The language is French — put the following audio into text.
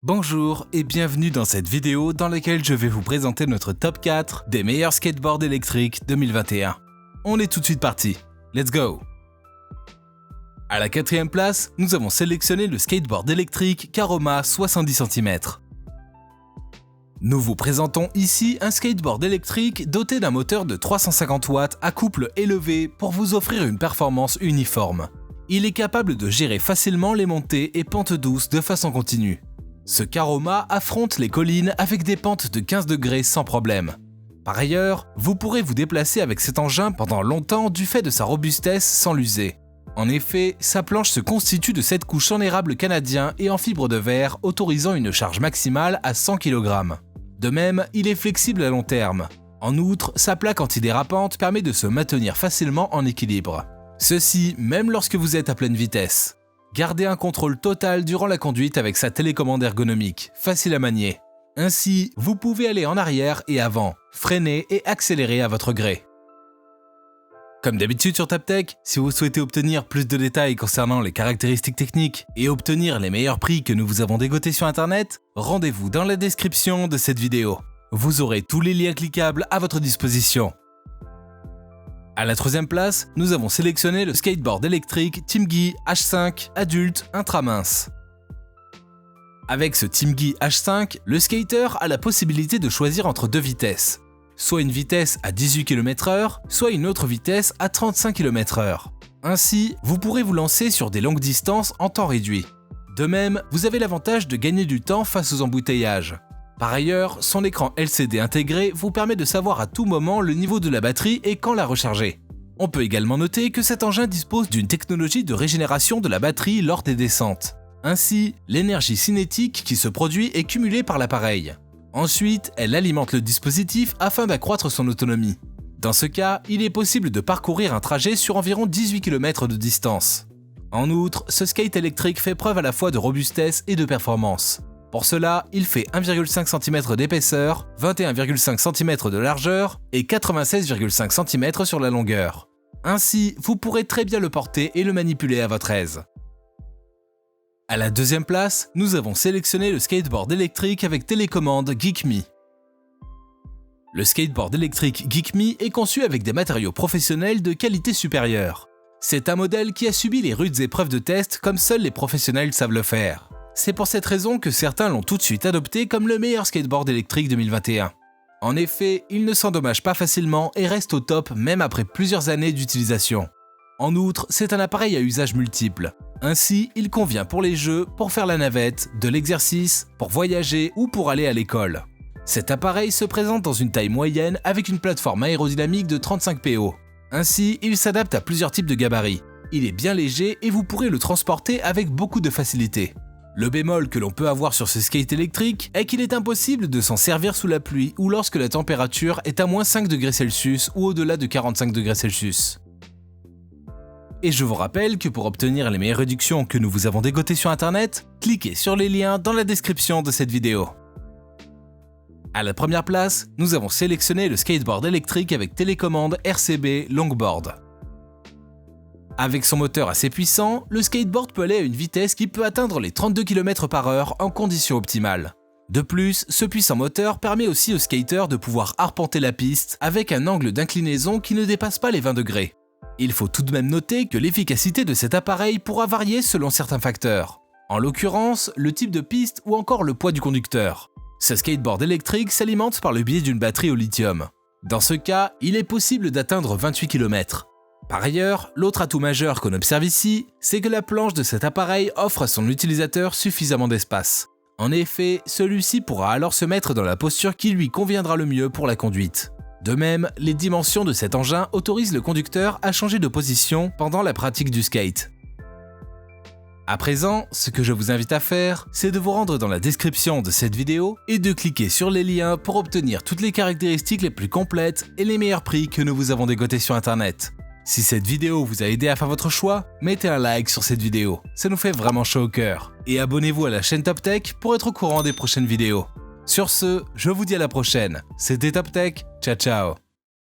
Bonjour et bienvenue dans cette vidéo dans laquelle je vais vous présenter notre top 4 des meilleurs skateboards électriques 2021. On est tout de suite parti, let's go! À la 4e place, nous avons sélectionné le skateboard électrique Karoma 70 cm. Nous vous présentons ici un skateboard électrique doté d'un moteur de 350 watts à couple élevé pour vous offrir une performance uniforme. Il est capable de gérer facilement les montées et pentes douces de façon continue. Ce Karoma affronte les collines avec des pentes de 15 degrés sans problème. Par ailleurs, vous pourrez vous déplacer avec cet engin pendant longtemps du fait de sa robustesse sans l'user. En effet, sa planche se constitue de 7 couches en érable canadien et en fibre de verre autorisant une charge maximale à 100 kg. De même, il est flexible à long terme. En outre, sa plaque antidérapante permet de se maintenir facilement en équilibre. Ceci même lorsque vous êtes à pleine vitesse. Gardez un contrôle total durant la conduite avec sa télécommande ergonomique, facile à manier. Ainsi, vous pouvez aller en arrière et avant, freiner et accélérer à votre gré. Comme d'habitude sur TapTech, si vous souhaitez obtenir plus de détails concernant les caractéristiques techniques et obtenir les meilleurs prix que nous vous avons dégotés sur internet, rendez-vous dans la description de cette vidéo. Vous aurez tous les liens cliquables à votre disposition. À la 3e place, nous avons sélectionné le skateboard électrique Timgee H5 adulte intramince. Avec ce Timgee H5, le skater a la possibilité de choisir entre deux vitesses, soit une vitesse à 18 km/h, soit une autre vitesse à 35 km/h. Ainsi, vous pourrez vous lancer sur des longues distances en temps réduit. De même, vous avez l'avantage de gagner du temps face aux embouteillages. Par ailleurs, son écran LCD intégré vous permet de savoir à tout moment le niveau de la batterie et quand la recharger. On peut également noter que cet engin dispose d'une technologie de régénération de la batterie lors des descentes. Ainsi, l'énergie cinétique qui se produit est cumulée par l'appareil. Ensuite, elle alimente le dispositif afin d'accroître son autonomie. Dans ce cas, il est possible de parcourir un trajet sur environ 18 km de distance. En outre, ce skate électrique fait preuve à la fois de robustesse et de performance. Pour cela, il fait 1,5 cm d'épaisseur, 21,5 cm de largeur et 96,5 cm sur la longueur. Ainsi, vous pourrez très bien le porter et le manipuler à votre aise. À la 2e place, nous avons sélectionné le skateboard électrique avec télécommande GeekMe. Le skateboard électrique GeekMe est conçu avec des matériaux professionnels de qualité supérieure. C'est un modèle qui a subi les rudes épreuves de test comme seuls les professionnels savent le faire. C'est pour cette raison que certains l'ont tout de suite adopté comme le meilleur skateboard électrique 2021. En effet, il ne s'endommage pas facilement et reste au top même après plusieurs années d'utilisation. En outre, c'est un appareil à usage multiple. Ainsi, il convient pour les jeux, pour faire la navette, de l'exercice, pour voyager ou pour aller à l'école. Cet appareil se présente dans une taille moyenne avec une plateforme aérodynamique de 35 PO. Ainsi, il s'adapte à plusieurs types de gabarits. Il est bien léger et vous pourrez le transporter avec beaucoup de facilité. Le bémol que l'on peut avoir sur ce skate électrique est qu'il est impossible de s'en servir sous la pluie ou lorsque la température est à moins 5 degrés Celsius ou au-delà de 45 degrés Celsius. Et je vous rappelle que pour obtenir les meilleures réductions que nous vous avons dégotées sur internet, cliquez sur les liens dans la description de cette vidéo. À la 1re place, nous avons sélectionné le skateboard électrique avec télécommande RCB Longboard. Avec son moteur assez puissant, le skateboard peut aller à une vitesse qui peut atteindre les 32 km/h en conditions optimales. De plus, ce puissant moteur permet aussi aux skaters de pouvoir arpenter la piste avec un angle d'inclinaison qui ne dépasse pas les 20 degrés. Il faut tout de même noter que l'efficacité de cet appareil pourra varier selon certains facteurs. En l'occurrence, le type de piste ou encore le poids du conducteur. Ce skateboard électrique s'alimente par le biais d'une batterie au lithium. Dans ce cas, il est possible d'atteindre 28 km. Par ailleurs, l'autre atout majeur qu'on observe ici, c'est que la planche de cet appareil offre à son utilisateur suffisamment d'espace. En effet, celui-ci pourra alors se mettre dans la posture qui lui conviendra le mieux pour la conduite. De même, les dimensions de cet engin autorisent le conducteur à changer de position pendant la pratique du skate. À présent, ce que je vous invite à faire, c'est de vous rendre dans la description de cette vidéo et de cliquer sur les liens pour obtenir toutes les caractéristiques les plus complètes et les meilleurs prix que nous vous avons dégotés sur internet. Si cette vidéo vous a aidé à faire votre choix, mettez un like sur cette vidéo, ça nous fait vraiment chaud au cœur. Et abonnez-vous à la chaîne TapTech pour être au courant des prochaines vidéos. Sur ce, je vous dis à la prochaine, c'était TapTech, ciao ciao.